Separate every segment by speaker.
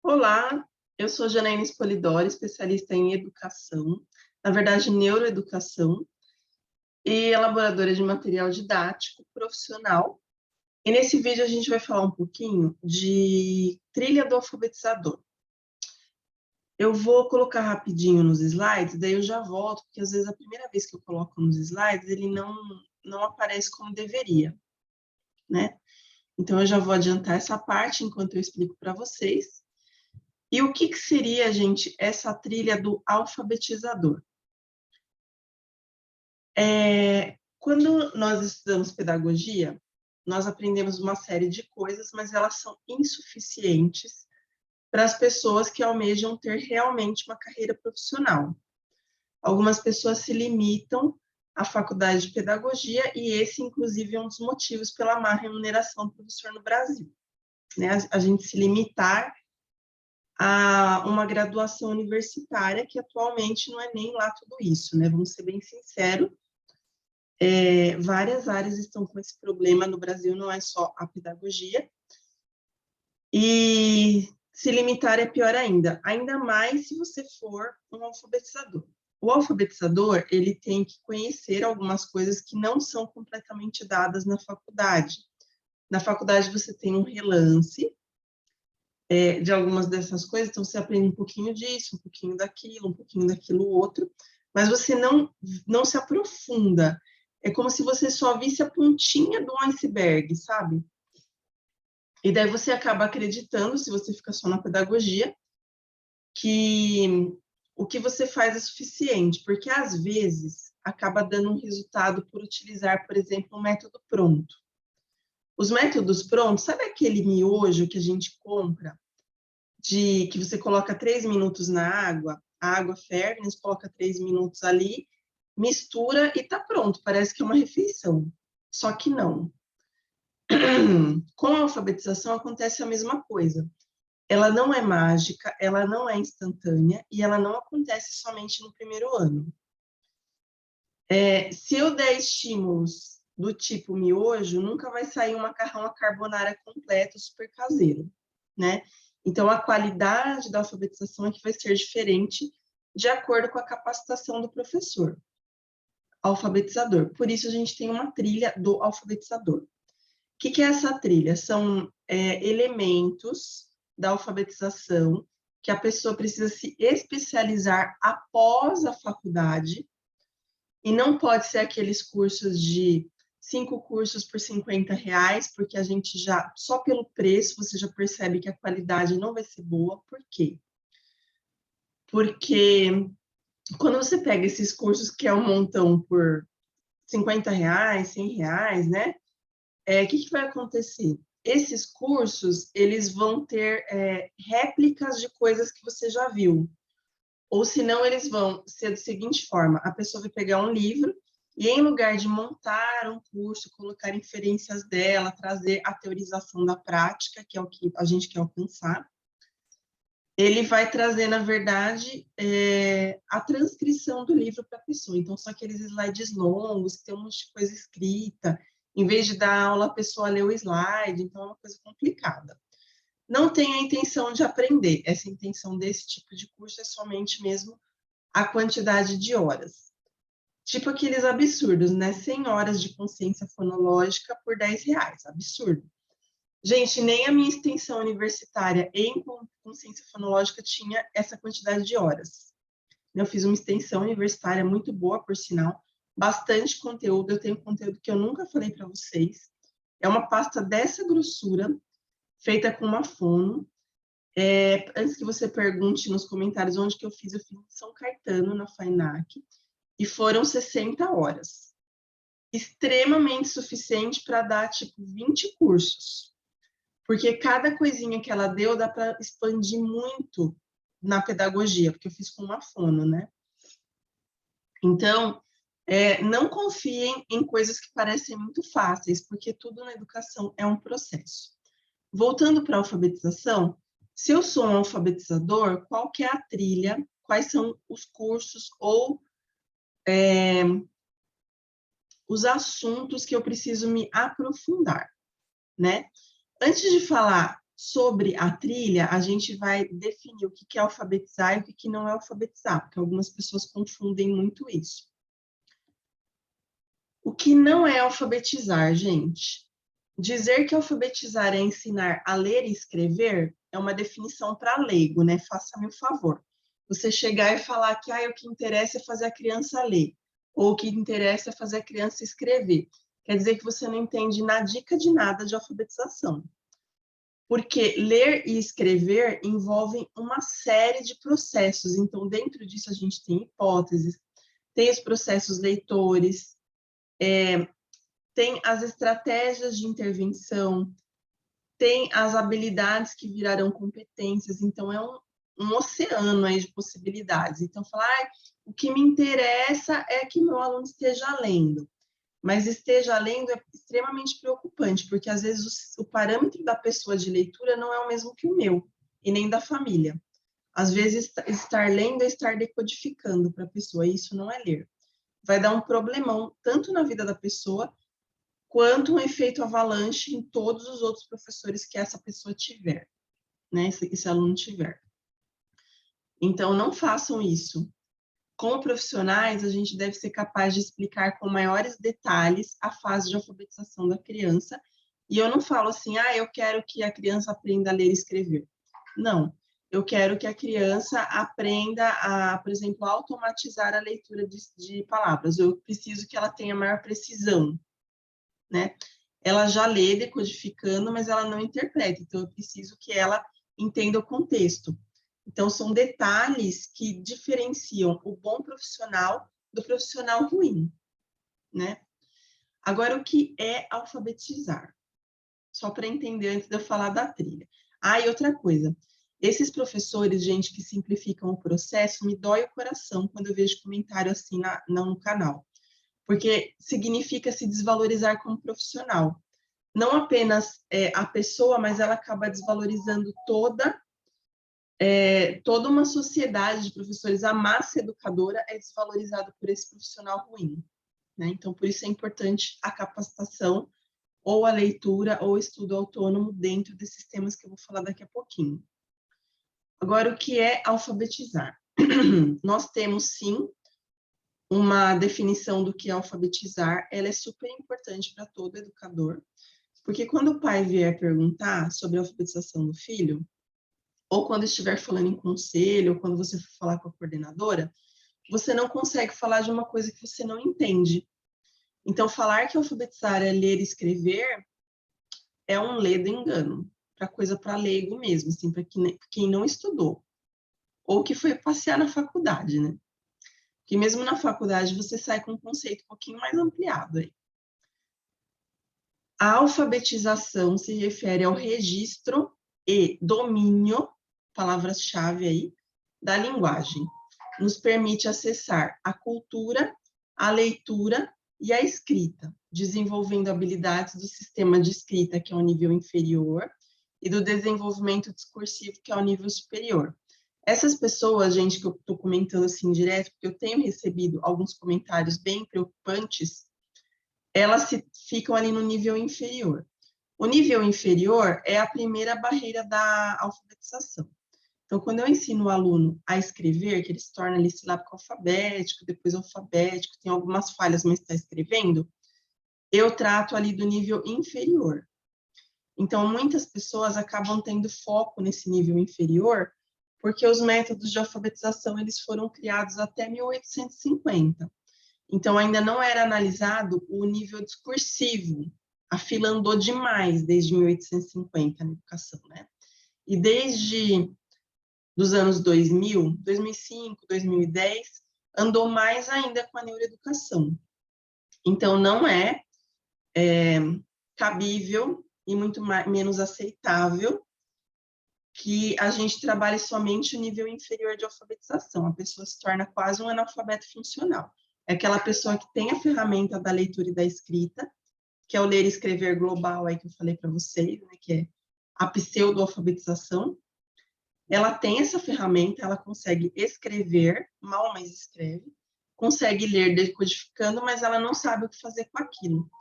Speaker 1: Olá, eu sou Janaína Spolidori, especialista em educação, na verdade neuroeducação, e elaboradora de material didático profissional. E nesse vídeo a gente vai falar um pouquinho de trilha do alfabetizador. Eu vou colocar rapidinho nos slides, daí eu já volto, porque às vezes a primeira vez que eu coloco nos slides, ele não aparece como deveria, né? Então eu já vou adiantar essa parte enquanto eu explico para vocês. E o que seria, gente, essa trilha do alfabetizador? Quando nós estudamos pedagogia, nós aprendemos uma série de coisas, mas elas são insuficientes para as pessoas que almejam ter realmente uma carreira profissional. Algumas pessoas se limitam à faculdade de pedagogia e esse, inclusive, é um dos motivos pela má remuneração do professor no Brasil, né? A gente se limitar a uma graduação universitária, que atualmente não é nem lá tudo isso, né? Vamos ser bem sinceros, várias áreas estão com esse problema no Brasil, não é só a pedagogia, e se limitar é pior ainda mais se você for um alfabetizador. O alfabetizador, ele tem que conhecer algumas coisas que não são completamente dadas na faculdade. Na faculdade você tem um relance, de algumas dessas coisas, então você aprende um pouquinho disso, um pouquinho daquilo outro, mas você não se aprofunda. É como se você só visse a pontinha do iceberg, sabe? E daí você acaba acreditando, se você fica só na pedagogia, que o que você faz é suficiente, porque às vezes acaba dando um resultado por utilizar, por exemplo, um método pronto. Os métodos prontos, sabe aquele miojo que a gente compra, que você coloca 3 minutos na água, a água ferve, você coloca 3 minutos ali, mistura e tá pronto, parece que é uma refeição. Só que não. Com a alfabetização acontece a mesma coisa. Ela não é mágica, ela não é instantânea e ela não acontece somente no primeiro ano. Se eu der estímulos do tipo miojo, nunca vai sair um macarrão à carbonara completo, super caseiro, né? Então, a qualidade da alfabetização é que vai ser diferente de acordo com a capacitação do professor alfabetizador. Por isso, a gente tem uma trilha do alfabetizador. O que é essa trilha? São elementos da alfabetização que a pessoa precisa se especializar após a faculdade, e não pode ser aqueles cursos de 5 cursos por R$ 50, porque a gente já, só pelo preço, você já percebe que a qualidade não vai ser boa. Por quê? Porque quando você pega esses cursos que é um montão por R$ 50, R$ 100, né? O que vai acontecer? Esses cursos, eles vão ter réplicas de coisas que você já viu. Ou senão eles vão ser da seguinte forma: a pessoa vai pegar um livro e, em lugar de montar um curso, colocar inferências dela, trazer a teorização da prática, que é o que a gente quer alcançar, ele vai trazer, na verdade, a transcrição do livro para a pessoa. Então, são aqueles slides longos, que tem um monte de coisa escrita. Em vez de dar aula, a pessoa lê o slide, então é uma coisa complicada. Não tem a intenção de aprender. Essa intenção desse tipo de curso é somente mesmo a quantidade de horas. Tipo aqueles absurdos, né? 100 horas de consciência fonológica por R$ 10. Absurdo. Gente, nem a minha extensão universitária em consciência fonológica tinha essa quantidade de horas. Eu fiz uma extensão universitária muito boa, por sinal, bastante conteúdo. Eu tenho conteúdo que eu nunca falei para vocês. É uma pasta dessa grossura, feita com uma fono. Antes que você pergunte nos comentários onde que eu fiz em São Caetano, na FAINAC, e foram 60 horas. Extremamente suficiente para dar, tipo, 20 cursos. Porque cada coisinha que ela deu dá para expandir muito na pedagogia, porque eu fiz com uma fono, né? Então, não confiem em coisas que parecem muito fáceis, porque tudo na educação é um processo. Voltando para a alfabetização, se eu sou um alfabetizador, qual que é a trilha, quais são os cursos ou os assuntos que eu preciso me aprofundar, né? Antes de falar Sobre a trilha, a gente vai definir o que é alfabetizar e o que não é alfabetizar, porque algumas pessoas confundem muito isso. O que não é alfabetizar, gente? Dizer que alfabetizar é ensinar a ler e escrever é uma definição para leigo, né? Faça-me o favor. Você chegar e falar que o que interessa é fazer a criança ler, ou o que interessa é fazer a criança escrever. Quer dizer que você não entende na dica de nada de alfabetização. Porque ler e escrever envolvem uma série de processos. Então, dentro disso, a gente tem hipóteses, tem os processos leitores, tem as estratégias de intervenção, tem as habilidades que virarão competências. Então, é um oceano aí de possibilidades. Então, falar, o que me interessa é que meu aluno esteja lendo. Mas esteja lendo é extremamente preocupante, porque às vezes o parâmetro da pessoa de leitura não é o mesmo que o meu, e nem da família. Às vezes, estar lendo é estar decodificando para a pessoa, e isso não é ler. Vai dar um problemão, tanto na vida da pessoa, quanto um efeito avalanche em todos os outros professores que essa pessoa tiver, né? Esse aluno tiver. Então, não façam isso. Como profissionais, a gente deve ser capaz de explicar com maiores detalhes a fase de alfabetização da criança. E eu não falo assim, eu quero que a criança aprenda a ler e escrever. Não, eu quero que a criança aprenda a, por exemplo, automatizar a leitura de palavras. Eu preciso que ela tenha maior precisão, né? Ela já lê decodificando, mas ela não interpreta. Então, eu preciso que ela entenda o contexto. Então, são detalhes que diferenciam o bom profissional do profissional ruim, né? Agora, o que é alfabetizar? Só para entender antes de eu falar da trilha. E outra coisa. Esses professores, gente, que simplificam o processo, me dói o coração quando eu vejo comentário assim no canal. Porque significa se desvalorizar como profissional. Não apenas a pessoa, mas ela acaba desvalorizando toda uma sociedade de professores. A massa educadora é desvalorizada por esse profissional ruim, né? Então, por isso é importante a capacitação, ou a leitura, ou o estudo autônomo dentro desses temas que eu vou falar daqui a pouquinho. Agora, o que é alfabetizar? Nós temos, sim, uma definição do que é alfabetizar. Ela é super importante para todo educador, porque quando o pai vier perguntar sobre a alfabetização do filho, ou quando estiver falando em conselho, ou quando você for falar com a coordenadora, você não consegue falar de uma coisa que você não entende. Então, falar que alfabetizar é ler e escrever é um ledo engano, para coisa para leigo mesmo, assim, para quem não estudou, ou que foi passear na faculdade, né? Porque mesmo na faculdade você sai com um conceito um pouquinho mais ampliado aí. A alfabetização se refere ao registro e domínio, palavras-chave aí, da linguagem. Nos permite acessar a cultura, a leitura e a escrita, desenvolvendo habilidades do sistema de escrita, que é o nível inferior, e do desenvolvimento discursivo, que é o nível superior. Essas pessoas, gente, que eu estou comentando assim direto, porque eu tenho recebido alguns comentários bem preocupantes, elas ficam ali no nível inferior. O nível inferior é a primeira barreira da alfabetização. Então, quando eu ensino o aluno a escrever, que ele se torna ali silábico alfabético, depois alfabético, tem algumas falhas, mas está escrevendo, eu trato ali do nível inferior. Então, muitas pessoas acabam tendo foco nesse nível inferior, porque os métodos de alfabetização eles foram criados até 1850. Então, ainda não era analisado o nível discursivo. A fila andou demais desde 1850 na educação, né? E desde dos anos 2000, 2005, 2010, andou mais ainda com a neuroeducação. Então, não é cabível e muito menos aceitável que a gente trabalhe somente o nível inferior de alfabetização. A pessoa se torna quase um analfabeto funcional. É aquela pessoa que tem a ferramenta da leitura e da escrita, que é o ler e escrever global, aí que eu falei para vocês, né, que é a pseudo-alfabetização. Ela tem essa ferramenta, ela consegue escrever, mal, mas escreve, consegue ler decodificando, mas ela não sabe o que fazer com aquilo.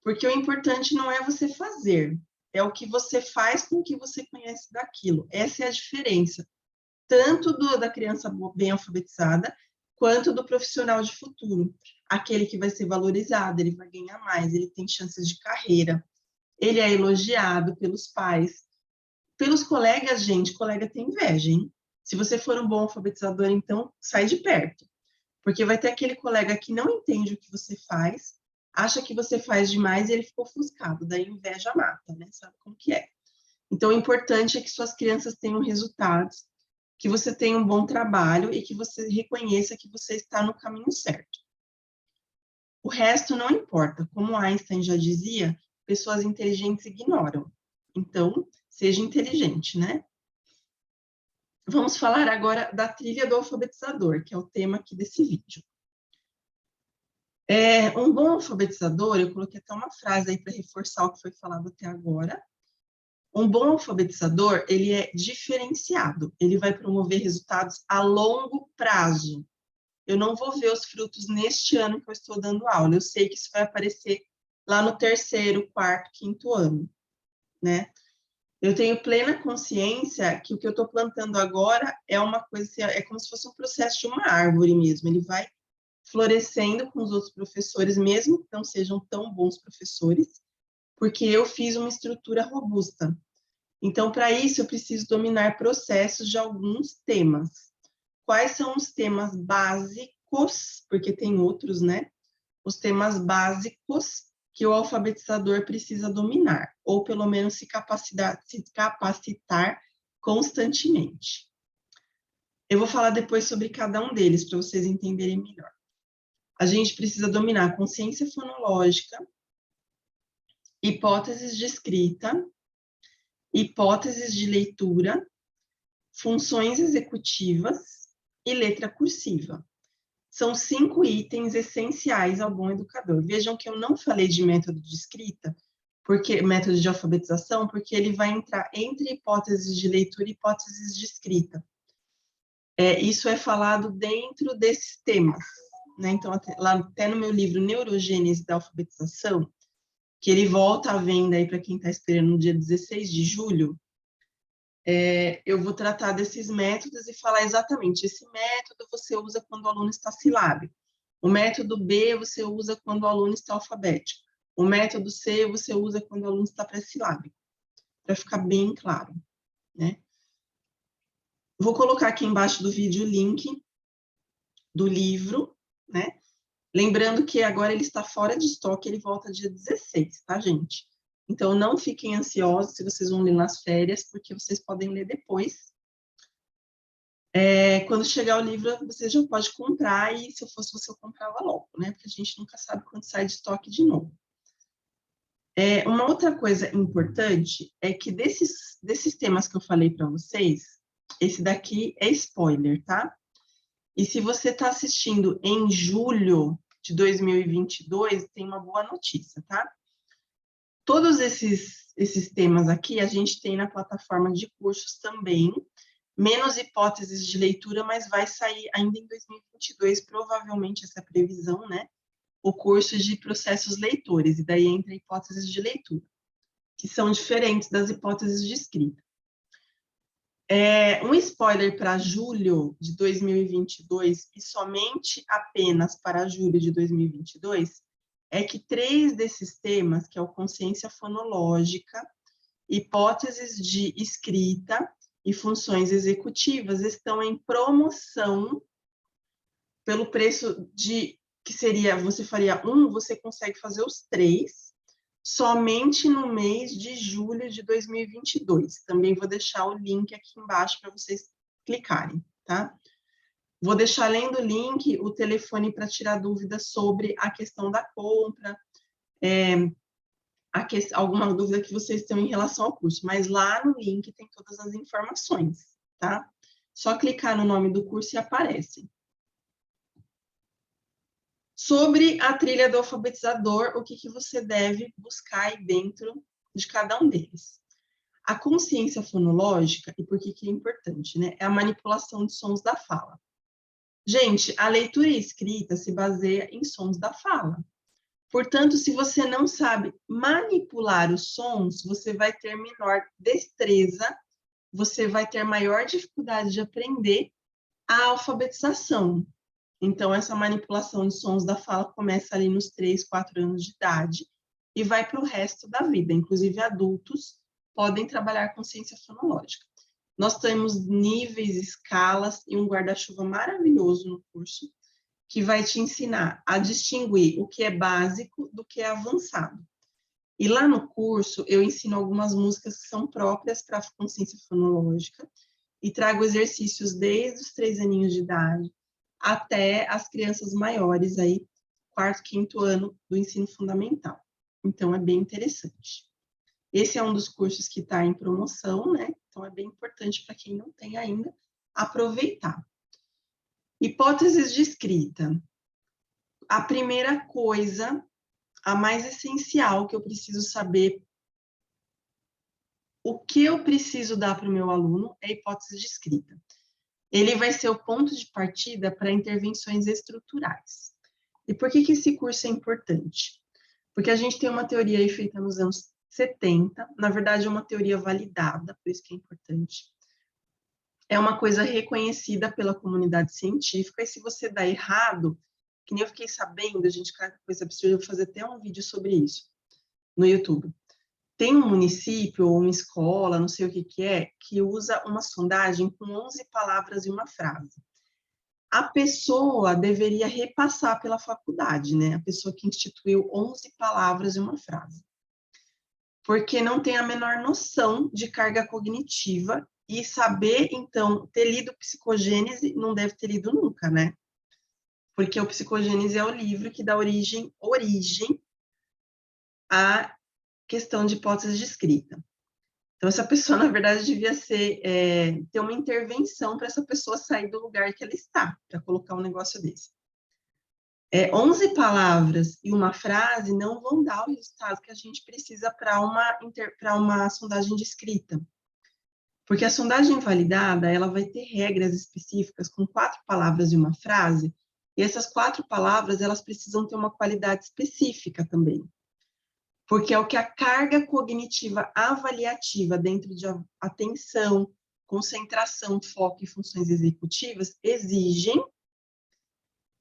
Speaker 1: Porque o importante não é você fazer, é o que você faz com o que você conhece daquilo. Essa é a diferença, tanto da criança bem alfabetizada, quanto do profissional de futuro. Aquele que vai ser valorizado, ele vai ganhar mais, ele tem chances de carreira, ele é elogiado pelos pais. Pelos colegas, gente, colega tem inveja, hein? Se você for um bom alfabetizador, então, sai de perto. Porque vai ter aquele colega que não entende o que você faz, acha que você faz demais e ele ficou ofuscado. Daí inveja mata, né? Sabe como que é? Então, o importante é que suas crianças tenham resultados, que você tenha um bom trabalho e que você reconheça que você está no caminho certo. O resto não importa. Como Einstein já dizia, pessoas inteligentes ignoram. Então, seja inteligente, né? Vamos falar agora da trilha do alfabetizador, que é o tema aqui desse vídeo. Um bom alfabetizador, eu coloquei até uma frase aí para reforçar o que foi falado até agora. Um bom alfabetizador, ele é diferenciado, ele vai promover resultados a longo prazo. Eu não vou ver os frutos neste ano que eu estou dando aula, eu sei que isso vai aparecer lá no terceiro, quarto, quinto ano, né? Eu tenho plena consciência que o que eu estou plantando agora é uma coisa, é como se fosse um processo de uma árvore mesmo, ele vai florescendo com os outros professores, mesmo que não sejam tão bons professores, porque eu fiz uma estrutura robusta. Então, para isso, eu preciso dominar processos de alguns temas. Quais são os temas básicos, porque tem outros, né? Os temas básicos que o alfabetizador precisa dominar, ou pelo menos se capacitar constantemente. Eu vou falar depois sobre cada um deles, para vocês entenderem melhor. A gente precisa dominar consciência fonológica, hipóteses de escrita, hipóteses de leitura, funções executivas e letra cursiva. São 5 itens essenciais ao bom educador. Vejam que eu não falei de método de escrita, método de alfabetização, porque ele vai entrar entre hipóteses de leitura e hipóteses de escrita. Isso é falado dentro desses temas, né? Então, até no meu livro Neurogênese da Alfabetização, que ele volta à venda aí para quem está esperando no dia 16 de julho, eu vou tratar desses métodos e falar exatamente, esse método você usa quando o aluno está silábico, o método B você usa quando o aluno está alfabético, o método C você usa quando o aluno está pré-silábico, para ficar bem claro, né? Vou colocar aqui embaixo do vídeo o link do livro, né? Lembrando que agora ele está fora de estoque, ele volta dia 16, tá, gente? Então, não fiquem ansiosos se vocês vão ler nas férias, porque vocês podem ler depois. Quando chegar o livro, você já pode comprar, e se eu fosse você, eu comprava logo, né? Porque a gente nunca sabe quando sai de estoque de novo. Uma outra coisa importante é que desses temas que eu falei para vocês, esse daqui é spoiler, tá? E se você está assistindo em julho de 2022, tem uma boa notícia, tá? Todos esses temas aqui a gente tem na plataforma de cursos também, menos hipóteses de leitura, mas vai sair ainda em 2022, provavelmente essa previsão, né? O curso de processos leitores, e daí entra hipóteses de leitura, que são diferentes das hipóteses de escrita. Um spoiler para julho de 2022, e somente apenas para julho de 2022, é que 3 desses temas, que é o consciência fonológica, hipóteses de escrita e funções executivas, estão em promoção pelo preço que seria, você faria você consegue fazer os 3, somente no mês de julho de 2022. Também vou deixar o link aqui embaixo para vocês clicarem, tá? Vou deixar, além do link, o telefone para tirar dúvidas sobre a questão da compra, alguma dúvida que vocês tenham em relação ao curso, mas lá no link tem todas as informações, tá? Só clicar no nome do curso e aparece. Sobre a trilha do alfabetizador, o que você deve buscar aí dentro de cada um deles. A consciência fonológica, e por que é importante, né? É a manipulação de sons da fala. Gente, a leitura e escrita se baseia em sons da fala. Portanto, se você não sabe manipular os sons, você vai ter menor destreza, você vai ter maior dificuldade de aprender a alfabetização. Então, essa manipulação de sons da fala começa ali nos 3, 4 anos de idade e vai para o resto da vida. Inclusive, adultos podem trabalhar com ciência fonológica. Nós temos níveis, escalas e um guarda-chuva maravilhoso no curso, que vai te ensinar a distinguir o que é básico do que é avançado. E lá no curso, eu ensino algumas músicas que são próprias para a consciência fonológica e trago exercícios desde os 3 aninhos de idade até as crianças maiores, aí, 4º, 5º ano do ensino fundamental. Então, é bem interessante. Esse é um dos cursos que está em promoção, né? Então, é bem importante para quem não tem ainda aproveitar. Hipóteses de escrita. A primeira coisa, a mais essencial que eu preciso saber, o que eu preciso dar para o meu aluno é a hipótese de escrita. Ele vai ser o ponto de partida para intervenções estruturais. E por que esse curso é importante? Porque a gente tem uma teoria aí feita nos anos 70, na verdade é uma teoria validada, por isso que é importante. É uma coisa reconhecida pela comunidade científica, e se você dá errado, que nem eu fiquei sabendo, a gente cada coisa absurda, eu vou fazer até um vídeo sobre isso no YouTube. Tem um município ou uma escola, não sei o que é, que usa uma sondagem com 11 palavras e uma frase. A pessoa deveria repassar pela faculdade, né? A pessoa que instituiu 11 palavras e uma frase. Porque não tem a menor noção de carga cognitiva e saber, então, ter lido Psicogênese, não deve ter lido nunca, né? Porque o Psicogênese é o livro que dá origem à questão de hipótese de escrita. Então, essa pessoa, na verdade, devia ter uma intervenção para essa pessoa sair do lugar que ela está, para colocar um negócio desse. 11 palavras e uma frase não vão dar o resultado que a gente precisa para uma sondagem de escrita. Porque a sondagem validada, ela vai ter regras específicas com 4 palavras e uma frase, e essas 4 palavras, elas precisam ter uma qualidade específica também. Porque é o que a carga cognitiva avaliativa dentro de atenção, concentração, foco e funções executivas exigem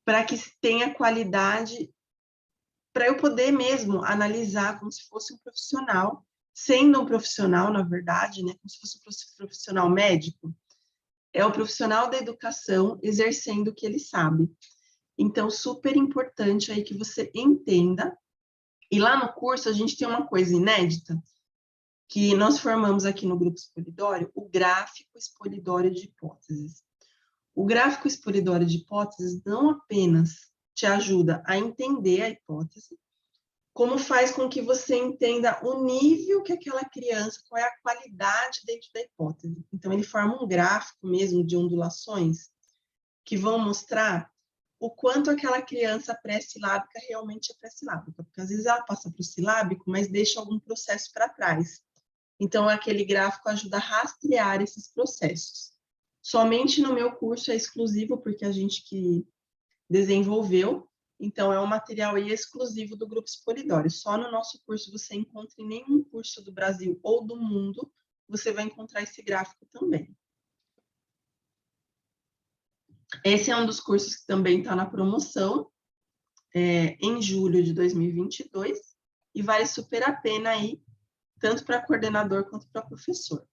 Speaker 1: para que tenha qualidade, para eu poder mesmo analisar como se fosse um profissional, sendo um profissional, na verdade, né, como se fosse um profissional médico, é o profissional da educação exercendo o que ele sabe. Então, super importante aí que você entenda. E lá no curso a gente tem uma coisa inédita, que nós formamos aqui no Grupo Expolidório, o gráfico expolidório de hipóteses. O gráfico expolidório de hipóteses não apenas te ajuda a entender a hipótese, como faz com que você entenda o nível que aquela criança, qual é a qualidade dentro da hipótese. Então, ele forma um gráfico mesmo de ondulações que vão mostrar o quanto aquela criança pré-silábica realmente é pré-silábica, porque às vezes ela passa para o silábico, mas deixa algum processo para trás. Então, aquele gráfico ajuda a rastrear esses processos. Somente no meu curso é exclusivo, porque a gente que desenvolveu, então é um material aí exclusivo do Grupo Expolidório. Só no nosso curso você encontra em nenhum curso do Brasil ou do mundo, você vai encontrar esse gráfico também. Esse é um dos cursos que também está na promoção, em julho de 2022, e vale super a pena aí, tanto para coordenador quanto para professor.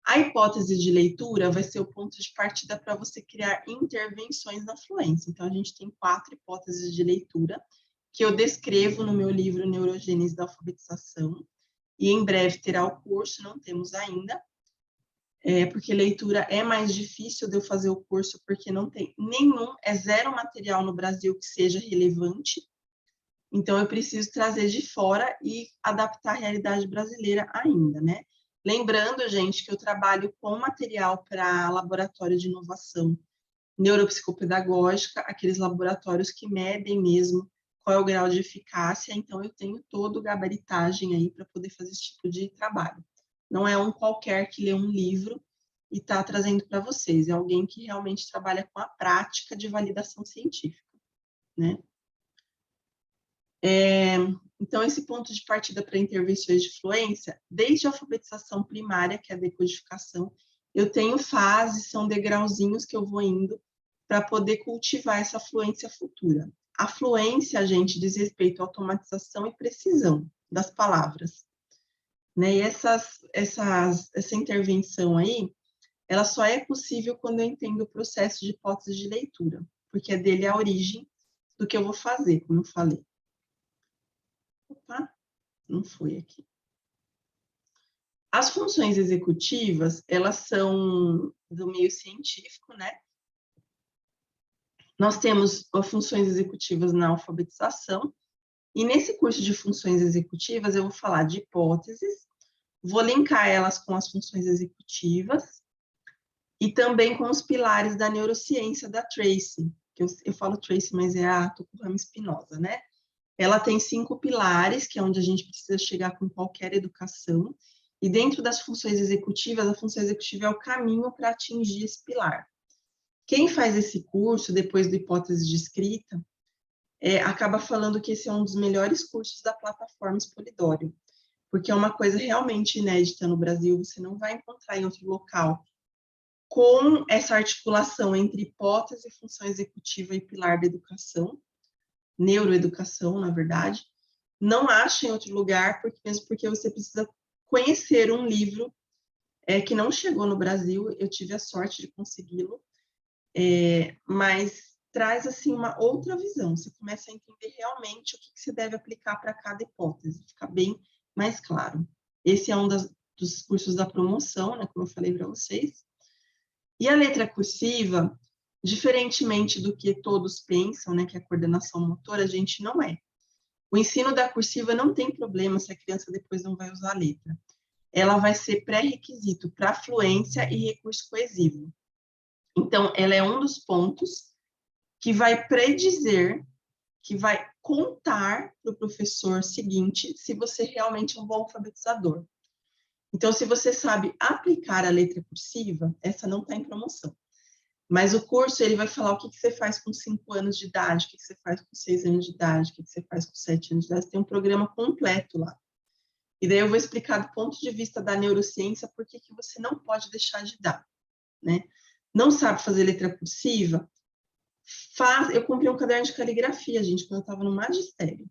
Speaker 1: A hipótese de leitura vai ser o ponto de partida para você criar intervenções na fluência. Então, a gente tem 4 hipóteses de leitura, que eu descrevo no meu livro Neurogênese da Alfabetização, e em breve terá o curso, não temos ainda, porque leitura é mais difícil de eu fazer o curso, porque não tem nenhum, zero material no Brasil que seja relevante, então eu preciso trazer de fora e adaptar à realidade brasileira ainda, né? Lembrando, gente, que eu trabalho com material para laboratório de inovação neuropsicopedagógica, aqueles laboratórios que medem mesmo qual é o grau de eficácia, então eu tenho todo gabaritagem aí para poder fazer esse tipo de trabalho. Não é um qualquer que lê um livro e está trazendo para vocês, é alguém que realmente trabalha com a prática de validação científica, né? Então, esse ponto de partida para intervenções de fluência, desde a alfabetização primária, que é a decodificação, eu tenho fases, são degrauzinhos que eu vou indo para poder cultivar essa fluência futura. A fluência, gente, diz respeito à automatização e precisão das palavras. Né? E essa intervenção aí, ela só é possível quando eu entendo o processo de hipótese de leitura, porque é dele a origem do que eu vou fazer, como eu falei. Opa, não foi aqui. As funções executivas, elas são do meio científico, né? Nós temos funções executivas na alfabetização, e nesse curso de funções executivas eu vou falar de hipóteses, vou linkar elas com as funções executivas e também com os pilares da neurociência da Tracy, que eu falo Tracy, mas é a Tucumã Espinosa, né? Ela tem 5 pilares, que é onde a gente precisa chegar com qualquer educação, e dentro das funções executivas, a função executiva é o caminho para atingir esse pilar. Quem faz esse curso, depois do hipótese de escrita, acaba falando que esse é um dos melhores cursos da plataforma Expolidório, porque é uma coisa realmente inédita no Brasil, você não vai encontrar em outro local, com essa articulação entre hipótese, função executiva e pilar da educação, neuroeducação, na verdade, não acha em outro lugar, mesmo porque você precisa conhecer um livro que não chegou no Brasil, eu tive a sorte de consegui-lo, mas traz assim uma outra visão, você começa a entender realmente o que você deve aplicar para cada hipótese, fica bem mais claro. Esse é um dos cursos da promoção, né, como eu falei para vocês. E a letra cursiva, diferentemente do que todos pensam, né, que é a coordenação motora, a gente não é. O ensino da cursiva não tem problema se a criança depois não vai usar a letra. Ela vai ser pré-requisito para fluência e recurso coesivo. Então, ela é um dos pontos que vai predizer, que vai contar para o professor seguinte se você realmente é um bom alfabetizador. Então, se você sabe aplicar a letra cursiva, essa não está em promoção. Mas o curso, ele vai falar o que você faz com 5 anos de idade, o que você faz com 6 anos de idade, o que você faz com 7 anos de idade. Tem um programa completo lá. E daí eu vou explicar do ponto de vista da neurociência por que você não pode deixar de dar, né? Não sabe fazer letra cursiva? Eu comprei um caderno de caligrafia, gente, quando eu estava no magistério.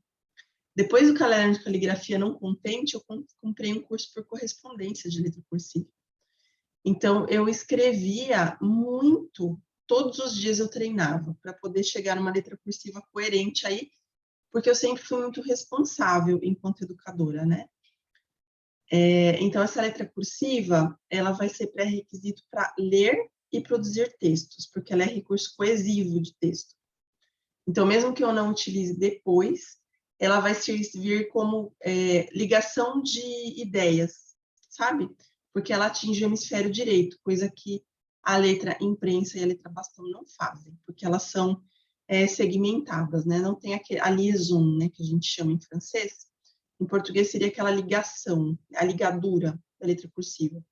Speaker 1: Depois do caderno de caligrafia não contente, eu comprei um curso por correspondência de letra cursiva. Então, eu escrevia muito, todos os dias eu treinava, para poder chegar numa letra cursiva coerente aí, porque eu sempre fui muito responsável enquanto educadora, né? Então, essa letra cursiva, ela vai ser pré-requisito para ler e produzir textos, porque ela é recurso coesivo de texto. Então, mesmo que eu não utilize depois, ela vai servir como ligação de ideias, sabe? Porque ela atinge o hemisfério direito, coisa que a letra imprensa e a letra bastão não fazem, porque elas são segmentadas, né? Não tem a liaison, né, que a gente chama em francês. Em português seria aquela ligação, a ligadura da letra cursiva.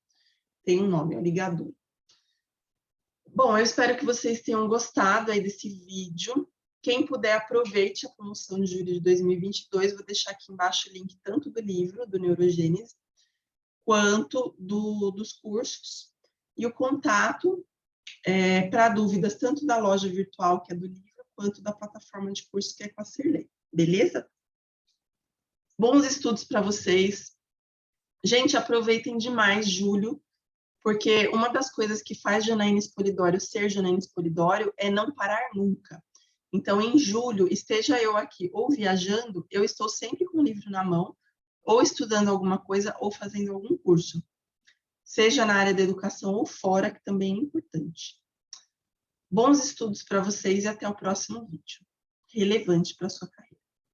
Speaker 1: Tem um nome, a ligadura. Bom, eu espero que vocês tenham gostado aí desse vídeo. Quem puder, aproveite a promoção de julho de 2022. Vou deixar aqui embaixo o link tanto do livro, do Neurogênese, quanto dos cursos. E o contato para dúvidas, tanto da loja virtual, que é do livro, quanto da plataforma de cursos, que é com a Cirlei. Beleza? Bons estudos para vocês. Gente, aproveitem demais julho, porque uma das coisas que faz Janaína Expolidório ser Janaína Expolidório é não parar nunca. Então, em julho, esteja eu aqui ou viajando, eu estou sempre com o livro na mão, ou estudando alguma coisa, ou fazendo algum curso. Seja na área da educação ou fora, que também é importante. Bons estudos para vocês e até o próximo vídeo. Relevante para a sua carreira.